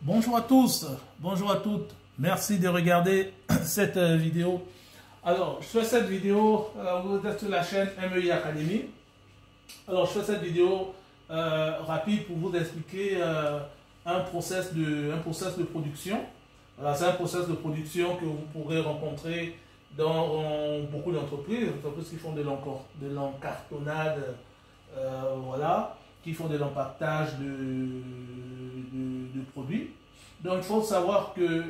Bonjour à tous, bonjour à toutes. Merci de regarder cette vidéo. Alors, je fais cette vidéo, vous êtes sur la chaîne MEI Academy. Alors, je fais cette vidéo rapide pour vous expliquer un process de production. Voilà, c'est un process de production que vous pourrez rencontrer dans beaucoup d'entreprises, qui font de l'encartonnade, voilà, qui font de l'empaquetage de produits. Donc il faut savoir que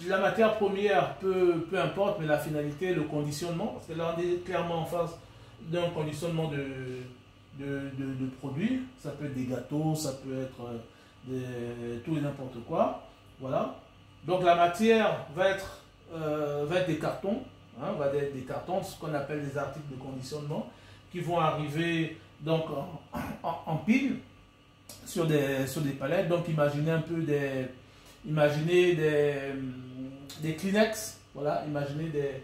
la matière première, peu importe, mais la finalité, le conditionnement, parce que là on est clairement en face d'un conditionnement de produits. Ça peut être des gâteaux, ça peut être tout et n'importe quoi. Voilà. Donc la matière va être des cartons, hein, va être des cartons, ce qu'on appelle des articles de conditionnement, qui vont arriver donc en pile sur des palettes. Donc imaginez un peu des Kleenex, voilà, imaginez des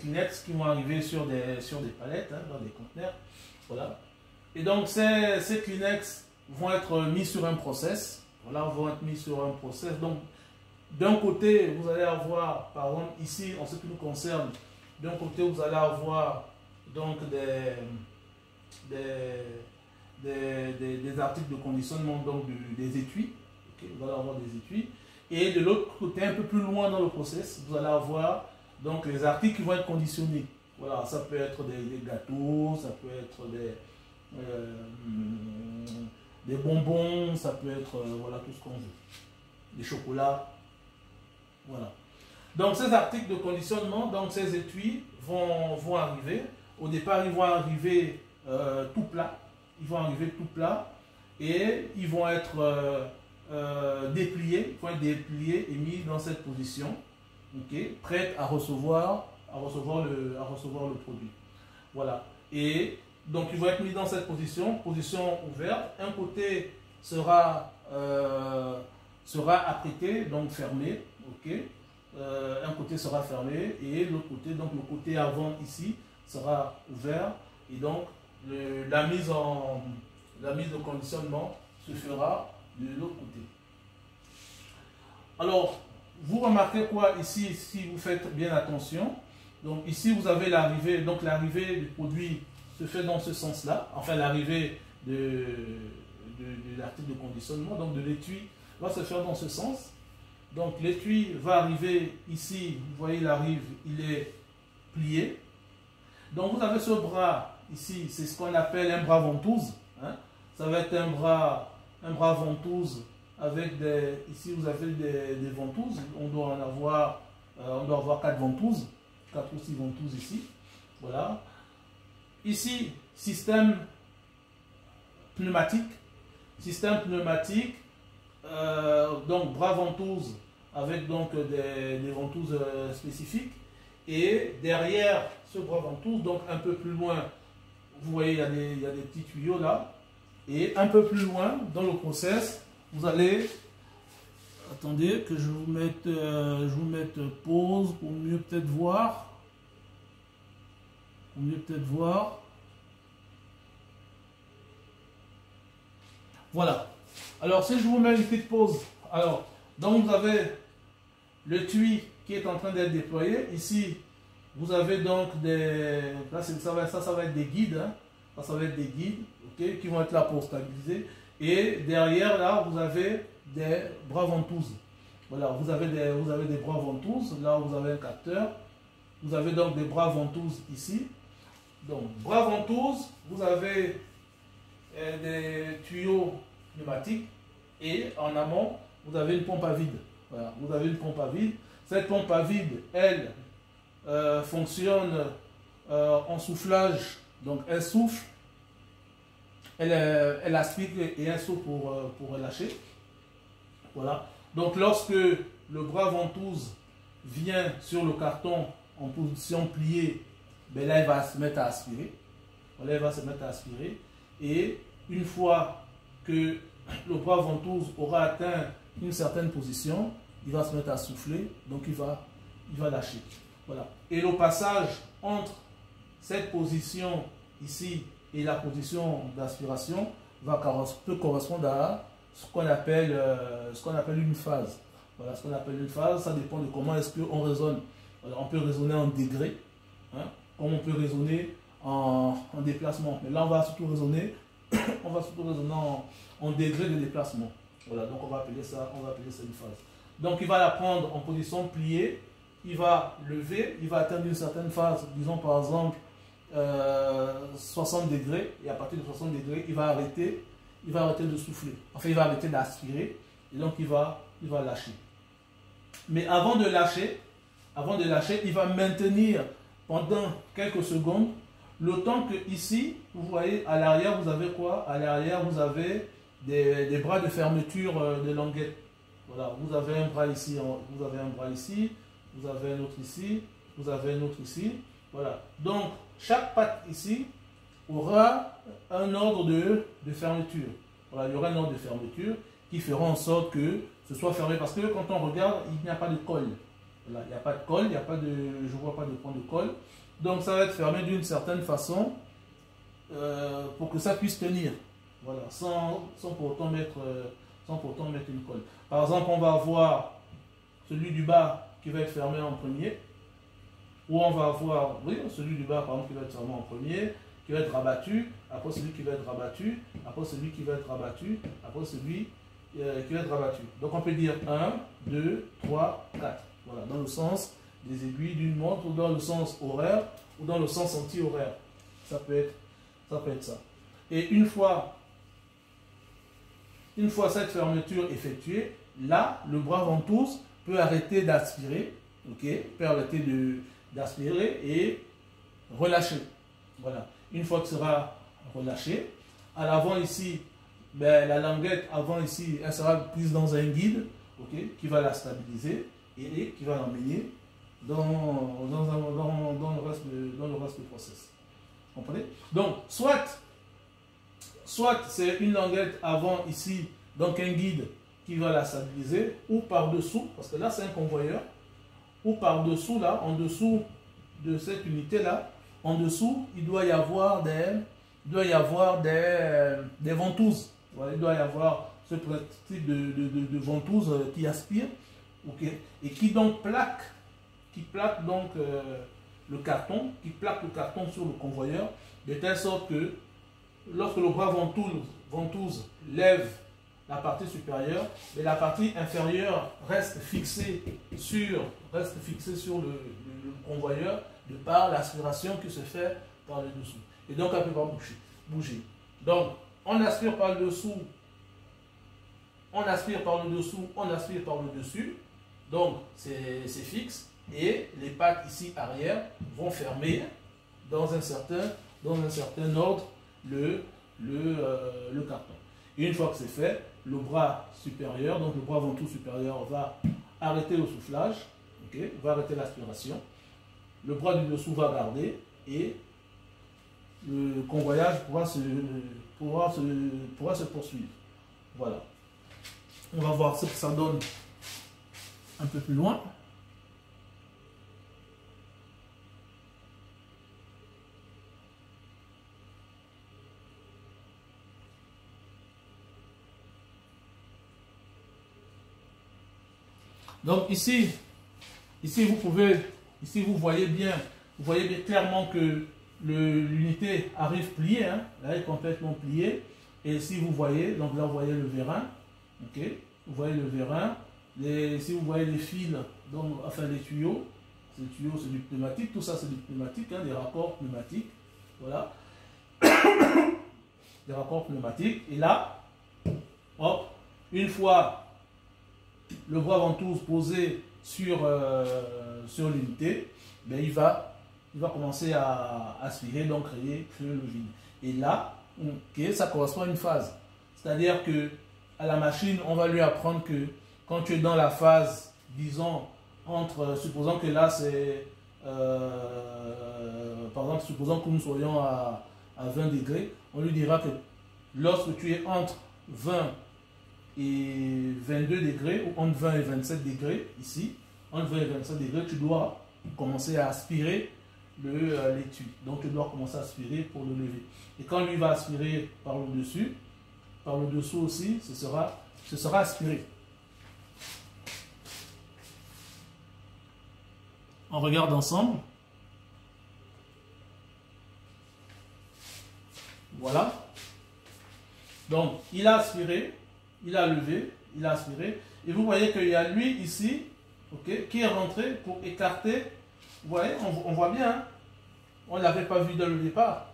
Kleenex qui vont arriver sur des palettes, hein, dans des conteneurs, voilà. Et donc ces Kleenex vont être mis sur un process, voilà, vont être mis sur un process. Donc d'un côté vous allez avoir, par exemple ici en ce qui nous concerne, d'un côté vous allez avoir donc des articles de conditionnement, donc des étuis, okay, vous allez avoir des étuis, et de l'autre côté, un peu plus loin dans le process, vous allez avoir donc les articles qui vont être conditionnés. Voilà, ça peut être des gâteaux, ça peut être des bonbons, ça peut être voilà, tout ce qu'on veut, des chocolats, voilà. Donc ces articles de conditionnement, donc ces étuis vont arriver. Au départ, ils vont arriver tout plat. Ils vont arriver tout plat et ils vont être dépliés, et mis dans cette position, okay, prêts à recevoir le produit. Voilà. Et donc ils vont être mis dans cette position ouverte. Un côté sera apprêté, donc fermé, ok. Un côté sera fermé et l'autre côté, donc le côté avant ici, sera ouvert, et donc la mise de conditionnement se fera de l'autre côté. Alors, vous remarquez quoi ici, si vous faites bien attention? Donc ici vous avez l'arrivée, donc l'arrivée du produit se fait dans ce sens-là, enfin l'arrivée de l'article de conditionnement, donc de l'étui, va se faire dans ce sens. Donc l'étui va arriver ici, vous voyez, il arrive, il est plié. Donc vous avez ce bras ici, c'est ce qu'on appelle un bras ventouse, hein. Ça va être un bras ventouse avec des, ici vous avez des ventouses, on doit avoir 4 ventouses, 4 ou 6 ventouses ici, voilà. Ici, système pneumatique, donc bras ventouse avec donc des ventouses spécifiques. Et derrière ce bras ventouse, donc un peu plus loin, vous voyez, il y a des petits tuyaux là. Et un peu plus loin dans le process, vous allez, attendez que je vous mette pause pour mieux peut-être voir. Voilà. Alors si je vous mets une petite pause, alors donc vous avez le tuyau qui est en train d'être déployé. Ici, vous avez donc là, ça va être des guides, hein. Ça va être des guides, okay, qui vont être là pour stabiliser. Et derrière, là, vous avez des bras ventouses. Voilà, vous avez des bras ventouses. Là, vous avez un capteur. Vous avez donc des bras ventouses ici. Donc, bras ventouses, vous avez des tuyaux pneumatiques. Et en amont, vous avez une pompe à vide. Voilà, vous avez une pompe à vide. Cette pompe à vide, elle, fonctionne en soufflage. Donc elle souffle, elle aspire et elle souffle pour relâcher. Voilà. Donc lorsque le bras ventouse vient sur le carton en position pliée, ben là il va se mettre à aspirer. Voilà, il va se mettre à aspirer. Et une fois que le bras ventouse aura atteint une certaine position, il va se mettre à souffler, donc il va lâcher. Voilà. Et le passage entre cette position ici et la position d'aspiration peut correspondre à ce qu'on appelle une phase. Voilà, ce qu'on appelle une phase, ça dépend de comment est-ce qu'on raisonne. Alors, on peut raisonner en degrés, hein, comme on peut raisonner en déplacement. Mais là, on va surtout raisonner, en degrés de déplacement. Voilà, donc on va appeler ça une phase. Donc, il va la prendre en position pliée, il va lever, il va atteindre une certaine phase, disons par exemple 60 degrés, et à partir de 60 degrés, il va arrêter de souffler. Enfin, il va arrêter d'aspirer, et donc il va lâcher. Mais avant de lâcher, il va maintenir pendant quelques secondes le temps que ici, vous voyez, à l'arrière, vous avez quoi? À l'arrière, vous avez des bras de fermeture de languette. Voilà, vous avez un bras ici, vous avez un bras ici, vous avez un autre ici, vous avez un autre ici. Voilà, donc chaque patte ici aura un ordre de fermeture. Voilà, il y aura un ordre de fermeture qui fera en sorte que ce soit fermé. Parce que quand on regarde, il n'y a pas de colle. Voilà, il n'y a pas de colle, je ne vois pas de point de colle. Donc ça va être fermé d'une certaine façon pour que ça puisse tenir. Voilà, sans pour autant mettre une colle. Par exemple, on va avoir celui du bas qui va être fermé en premier. Ou on va avoir, oui, celui du bas par exemple qui va être fermé en premier, qui va être rabattu, après celui qui va être rabattu, après celui qui va être rabattu, après celui qui va être rabattu. Donc on peut dire 1, 2, 3, 4. Voilà, dans le sens des aiguilles d'une montre, ou dans le sens horaire, ou dans le sens anti-horaire. Ça peut être ça. Et une fois cette fermeture effectuée, là, le bras ventouse peut arrêter d'aspirer, ok, peut arrêter d'aspirer et relâcher. Voilà. Une fois que ce sera relâché, à l'avant ici, ben, la languette avant ici, elle sera prise dans un guide, ok, qui va la stabiliser et qui va l'emmener dans le reste du process. Vous comprenez? Donc, soit c'est une languette avant ici, donc un guide qui va la stabiliser, ou par-dessous, parce que là c'est un convoyeur, ou par-dessous, là, en dessous de cette unité-là, en dessous, il doit y avoir des ventouses. Voilà, il doit y avoir ce type de ventouses qui aspirent, okay, et qui donc plaque donc le carton, sur le convoyeur, de telle sorte que lorsque le bras ventouse lève la partie supérieure, et la partie inférieure reste fixée sur le convoyeur de par l'aspiration qui se fait par le dessous. Et donc elle ne peut pas bouger. Donc on aspire par le dessous, on aspire par le dessous, on aspire par le dessus. Donc c'est fixe et les pattes ici arrière vont fermer dans un certain ordre le carton. Et une fois que c'est fait, le bras supérieur, donc le bras ventouse supérieur va arrêter le soufflage, okay, va arrêter l'aspiration. Le bras du dessous va garder et le convoyage pourra se poursuivre. Voilà. On va voir ce que ça donne un peu plus loin. Donc ici vous voyez bien clairement que l'unité arrive pliée, hein, là elle est complètement pliée. Et si vous voyez, donc là vous voyez le vérin, ok, vous voyez le vérin, si vous voyez les fils, donc, enfin les tuyaux, c'est du pneumatique, tout ça c'est du pneumatique, hein, des raccords pneumatiques, voilà, des raccords pneumatiques. Et là, hop, une fois le bras ventouse posé sur l'unité, ben il va commencer à aspirer, donc créer le vide. Et là, okay, ça correspond à une phase. C'est-à-dire que à la machine, on va lui apprendre que quand tu es dans la phase, disons, supposons que là c'est, par exemple, supposons que nous soyons à 20 degrés, on lui dira que lorsque tu es entre 20 et 22 degrés, ou entre 20 et 27 degrés, ici, entre 20 et 27 degrés, tu dois commencer à aspirer l'étui. Donc tu dois commencer à aspirer pour le lever. Et quand lui va aspirer par le dessus, par le dessous aussi, ce sera ce sera aspiré. On regarde ensemble. Voilà. Donc, il a aspiré, il a levé, il a aspiré. Et vous voyez qu'il y a lui ici, okay, qui est rentré pour écarter. Vous voyez, on voit bien, hein? On ne l'avait pas vu dès le départ.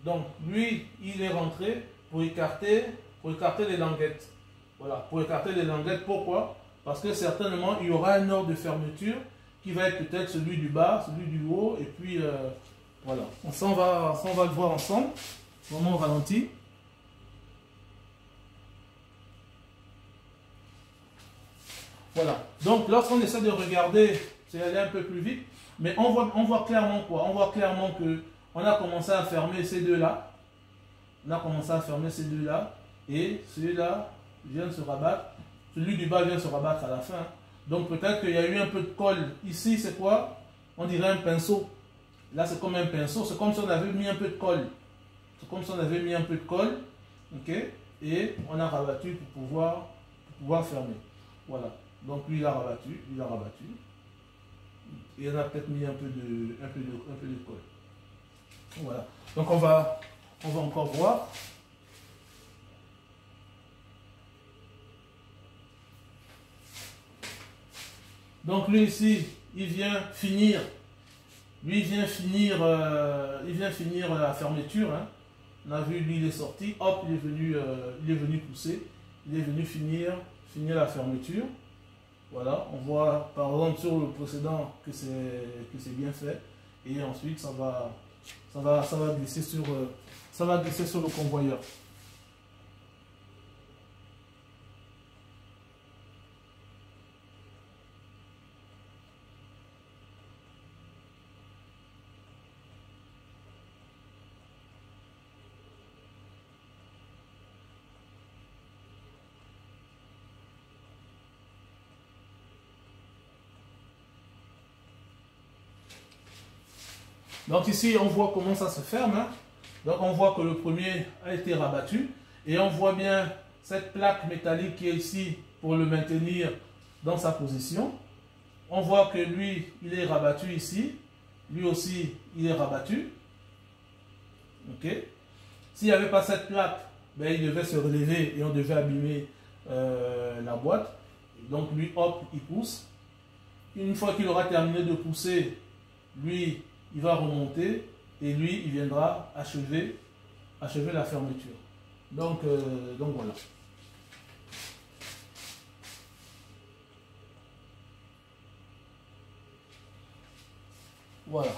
Donc, lui, il est rentré pour écarter les languettes. Voilà, pour écarter les languettes. Pourquoi? Parce que certainement, il y aura un ordre de fermeture qui va être peut-être celui du bas, celui du haut, et puis voilà. Ça, on va le voir ensemble. Vraiment au ralenti. Voilà. Donc, lorsqu'on essaie de regarder, c'est aller un peu plus vite, mais on voit clairement quoi? On voit clairement que on a commencé à fermer ces deux-là. On a commencé à fermer ces deux-là, et celui-là vient de se rabattre. Celui du bas vient de se rabattre à la fin. Donc, peut-être qu'il y a eu un peu de colle. Ici, c'est quoi? On dirait un pinceau. Là, c'est comme un pinceau. C'est comme si on avait mis un peu de colle. C'est comme si on avait mis un peu de colle. Ok? Et on a rabattu pour pouvoir fermer. Voilà. Donc, lui, il a rabattu. Il a rabattu. Et on a peut-être mis un peu de colle. Voilà. Donc, on va encore voir. Donc, lui, ici, il vient finir. Lui, il vient finir la fermeture. Hein. On a vu, lui, il est sorti. Hop, il est venu pousser. Il est venu finir la fermeture. Voilà. On voit, par exemple, sur le précédent que c'est bien fait. Et ensuite, ça va glisser sur le convoyeur. Donc ici, on voit comment ça se ferme. Hein. Donc on voit que le premier a été rabattu. Et on voit bien cette plaque métallique qui est ici pour le maintenir dans sa position. On voit que lui, il est rabattu ici. Lui aussi, il est rabattu. Ok. S'il n'y avait pas cette plaque, ben, il devait se relever et on devait abîmer la boîte. Donc lui, hop, il pousse. Une fois qu'il aura terminé de pousser, lui, il va remonter et lui, il viendra achever la fermeture. Donc voilà. Voilà.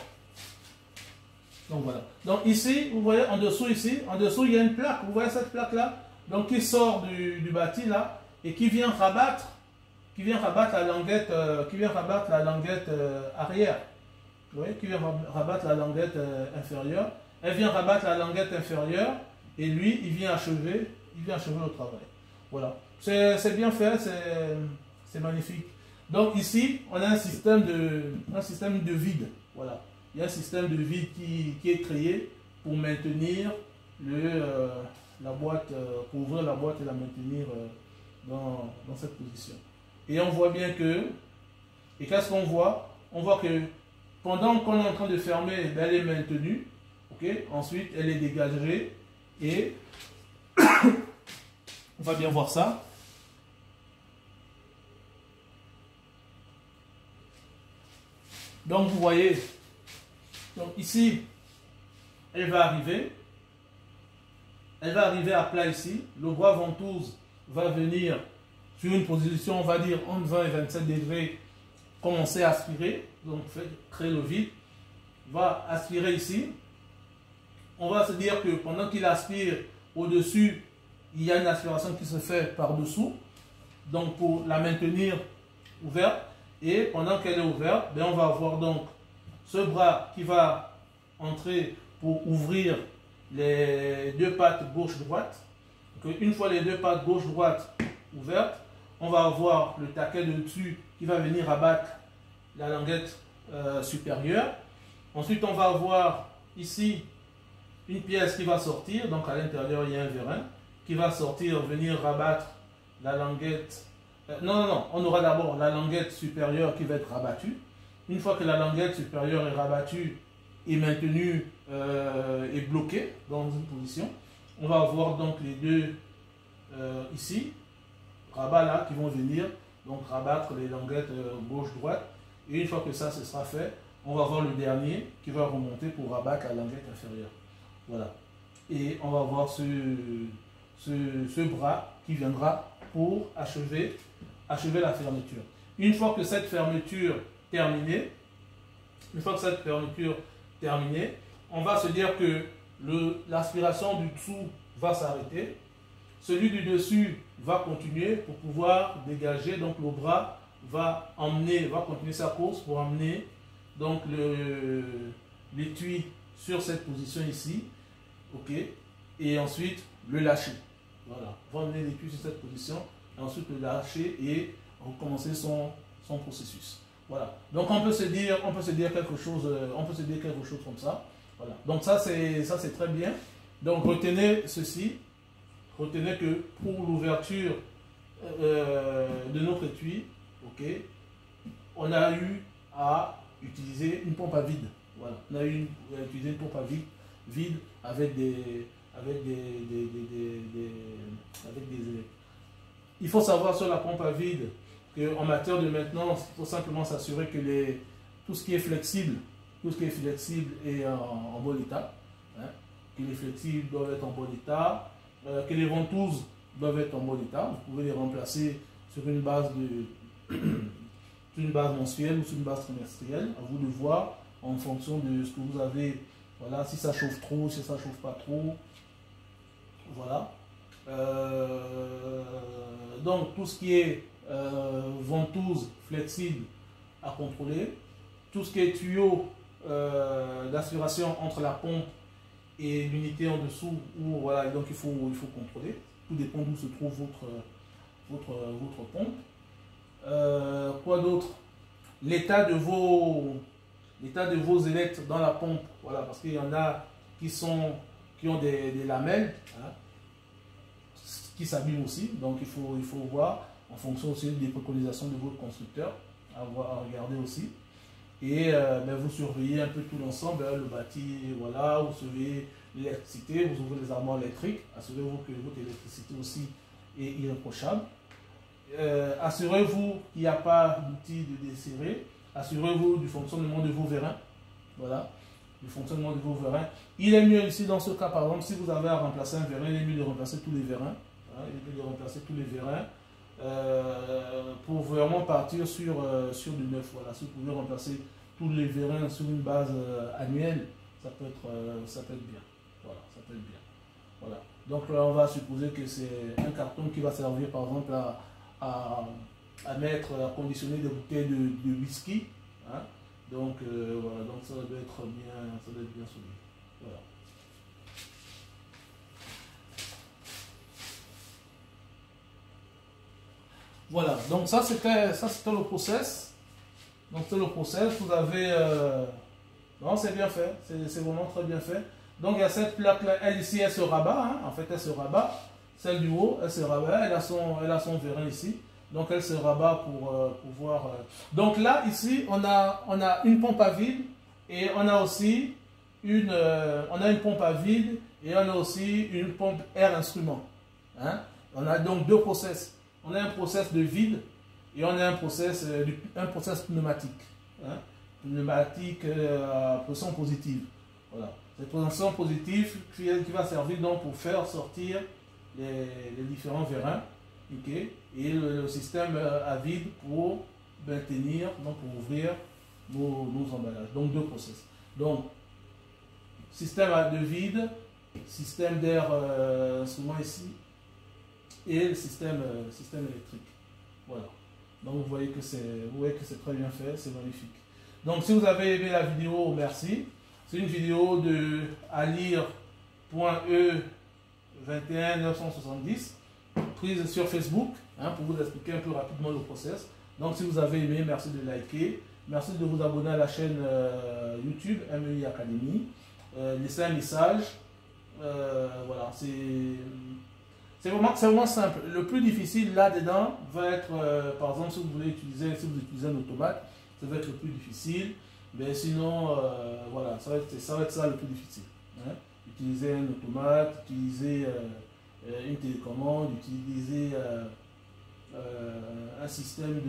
Donc voilà. Donc ici, vous voyez en dessous ici, en dessous il y a une plaque. Vous voyez cette plaque là? Donc qui sort du bâti là et qui vient rabattre la languette, arrière. Vous voyez, qui vient rabattre la languette inférieure. Elle vient rabattre la languette inférieure et lui, il vient achever le travail. Voilà. C'est bien fait, c'est magnifique. Donc ici, on a un système de vide. Voilà. Il y a un système de vide qui est créé pour maintenir la boîte, pour ouvrir la boîte et la maintenir dans cette position. Et on voit bien que, et qu'est-ce qu'on voit? On voit que pendant qu'on est en train de fermer, ben, elle est maintenue. Okay? Ensuite, elle est dégagée. Et on va bien voir ça. Donc, vous voyez, donc ici, elle va arriver. Elle va arriver à plat ici. Le bras ventouse va venir sur une position, on va dire, entre 20 et 27 degrés, commencer à aspirer. Donc, créer le vide. Va aspirer ici. On va se dire que pendant qu'il aspire au-dessus, il y a une aspiration qui se fait par-dessous. Donc, pour la maintenir ouverte. Et pendant qu'elle est ouverte, ben, on va avoir donc ce bras qui va entrer pour ouvrir les deux pattes gauche-droite. Une fois les deux pattes gauche-droite ouvertes, on va avoir le taquet de dessus qui va venir abattre la languette supérieure. Ensuite, on va avoir ici une pièce qui va sortir. Donc, à l'intérieur, il y a un vérin qui va sortir, venir rabattre la languette, non, on aura d'abord la languette supérieure qui va être rabattue. Une fois que la languette supérieure est rabattue et maintenue et bloquée dans une position, on va avoir donc les deux ici, rabat là, qui vont venir donc rabattre les languettes gauche-droite. Et une fois que ça, ce sera fait, on va avoir le dernier qui va remonter pour rabattre la languette inférieure. Voilà. Et on va avoir ce bras qui viendra pour achever la fermeture. Une fois que cette fermeture terminée, on va se dire que l'aspiration du dessous va s'arrêter. Celui du dessus va continuer pour pouvoir dégager. Donc le bras va continuer sa course pour emmener donc l'étui sur cette position ici. Ok. Et ensuite le lâcher. Voilà. On va emmener l'étui sur cette position. Et ensuite le lâcher et recommencer son processus. Voilà. Donc on peut se dire quelque chose comme ça. Voilà. Donc ça c'est très bien. Donc retenez ceci. Retenez que pour l'ouverture de notre étui, ok, on a eu à utiliser une pompe à vide. Voilà. On a eu à utiliser une pompe à vide avec des Il faut savoir sur la pompe à vide qu'en matière de maintenance, il faut simplement s'assurer que tout ce qui est flexible est en bon état. Hein, que les flexibles doivent être en bon état, que les ventouses doivent être en bon état. Vous pouvez les remplacer sur une base mensuelle ou sur une base trimestrielle. À vous de voir en fonction de ce que vous avez. Voilà, si ça chauffe trop, si ça chauffe pas trop. Voilà. Donc tout ce qui est ventouse flexible à contrôler, tout ce qui est tuyau d'aspiration entre la pompe et l'unité en dessous, où voilà, donc il faut contrôler. Tout dépend d'où se trouve votre pompe. Quoi d'autre? L'état de vos ailettes dans la pompe, voilà, parce qu'il y en a qui ont des lamelles, hein, qui s'abîment aussi, donc il faut voir en fonction aussi des préconisations de votre constructeur, à regarder aussi. Et vous surveillez un peu tout l'ensemble, le bâti, voilà, vous surveillez l'électricité, vous ouvrez les armoires électriques, assurez-vous que votre électricité aussi est irréprochable. Assurez-vous qu'il n'y a pas d'outil de desserrer, assurez-vous du fonctionnement de vos vérins, voilà, du fonctionnement de vos vérins. Il est mieux ici dans ce cas, par exemple, si vous avez à remplacer un vérin, il est mieux de remplacer tous les vérins. Il est mieux de remplacer tous les vérins pour vraiment partir sur du neuf. Voilà. Si vous pouvez remplacer tous les vérins sur une base annuelle, ça peut être bien. Voilà, ça peut être bien. Voilà. Donc là, on va supposer que c'est un carton qui va servir par exemple à conditionner des bouteilles de whisky. Hein. Donc voilà, donc ça doit être bien solide. Voilà. Voilà, donc ça c'était le process. Donc c'est le process, vous avez... non, c'est bien fait, c'est vraiment très bien fait. Donc il y a cette plaque-là, elle ici, elle se rabat, hein, en fait elle se rabat. Celle du haut, elle se rabat, elle a son vérin ici. Donc elle se rabat pour pouvoir... Donc là, ici, on a une pompe à vide et on a aussi une pompe à vide et on a aussi une pompe air instrument. Hein. On a donc deux process. On a un process de vide et on a un process pneumatique. Hein? Pneumatique à pression positive. Voilà. Cette pression positive qui va servir donc pour faire sortir les différents vérins. Okay? Et le système à vide pour maintenir, donc pour ouvrir nos emballages. Donc deux process. Donc, système de vide, système d'air instrument ici, et le système électrique. Voilà. Donc vous voyez que c'est très bien fait, c'est magnifique. Donc si vous avez aimé la vidéo, merci. C'est une vidéo de alire.e21970 prise sur Facebook, hein, pour vous expliquer un peu rapidement le process. Donc si vous avez aimé, merci de liker. Merci de vous abonner à la chaîne YouTube MEI Academy. Laissez un message. Voilà, C'est vraiment simple. Le plus difficile là-dedans va être, par exemple, si vous utilisez un automate, ça va être le plus difficile. Mais sinon, voilà, ça va être ça le plus difficile. Hein. Utiliser un automate, utiliser une télécommande, utiliser un système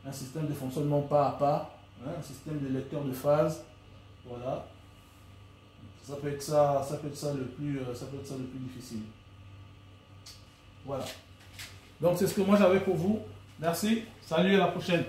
un système de fonctionnement pas à pas, hein, un système de lecteur de phase. Voilà. Ça peut être ça le plus difficile. Voilà. Donc c'est ce que moi j'avais pour vous. Merci. Salut, à la prochaine.